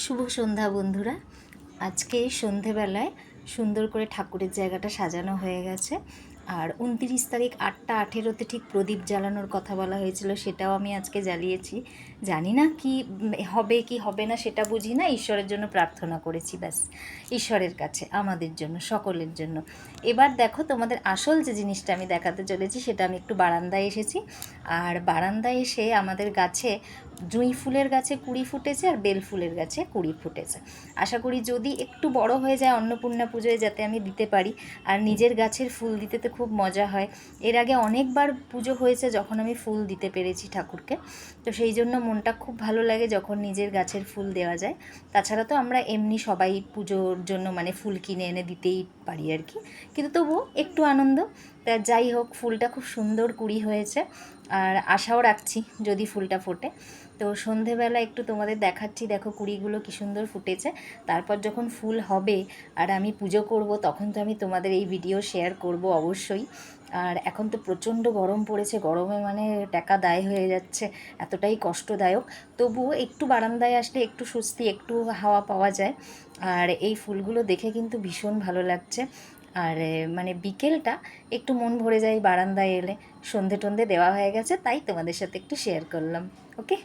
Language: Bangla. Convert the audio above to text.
শুভ সন্ধ্যা বন্ধুরা। আজকে সন্ধেবেলায় সুন্দর করে ঠাকুরের জায়গাটা সাজানো হয়ে গেছে। আর 29 তারিখ 8:18-তে ঠিক প্রদীপ জ্বালানোর কথা বলা হয়েছিল, সেটাও আমি আজকে জ্বালিয়েছি। জানি না কি হবে কি হবে না সেটা বুঝি না, ঈশ্বরের জন্য প্রার্থনা করেছি ব্যাস, ঈশ্বরের কাছে আমাদের জন্য, সকলের জন্য। এবার দেখো, তোমাদের আসল যে জিনিসটা আমি দেখাতে চলেছি সেটা, আমি একটু বারান্দায় এসেছি। আর বারান্দায় এসে আমাদের গাছে জুঁই ফুলের গাছে কুঁড়ি ফুটেছে আর বেল ফুলের গাছে কুঁড়ি ফুটেছে। আশা করি যদি একটু বড় হয়ে যায় অন্নপূর্ণা পুজোয় যাতে আমি দিতে পারি। আর নিজের গাছের ফুল দিতে তো খুব মজা হয়। এর আগে অনেকবার পুজো হয়েছে যখন আমি ফুল দিতে পেরেছি ঠাকুরকে, তো সেই জন্য মনটা খুব ভালো লাগে যখন নিজের গাছের ফুল দেওয়া যায়। তাছাড়া তো আমরা এমনি সবাই পুজোর জন্য মানে ফুল কিনে এনে দিতেই পারি আর কি, কিন্তু তবুও একটু আনন্দ। তা যাই হোক, ফুলটা খুব সুন্দর কুঁড়ি হয়েছে আর আশাও রাখছি যদি ফুলটা ফোটে। তো সন্ধেবেলা একটু তোমাদের দেখাচ্ছি, দেখো কুঁড়িগুলো কী সুন্দর ফুটেছে। তারপর যখন ফুল হবে আর আমি পুজো করব, তখন তো আমি তোমাদের এই ভিডিও শেয়ার করব অবশ্যই। আর এখন তো প্রচণ্ড গরম পড়েছে, গরমে মানে টাকা দায় হয়ে যাচ্ছে, এতটাই কষ্টদায়ক। তবুও একটু বারান্দায় আসলে একটু স্বস্তি, একটু হাওয়া পাওয়া যায়। আর এই ফুলগুলো দেখে কিন্তু ভীষণ ভালো লাগছে। আর মানে বিকেলটা একটু মন ভরে যায় বারান্দায় এলে। সন্ধে টন্ধে দেওয়া হয়ে গেছে, তাই তোমাদের সাথে একটু শেয়ার করলাম। ওকে।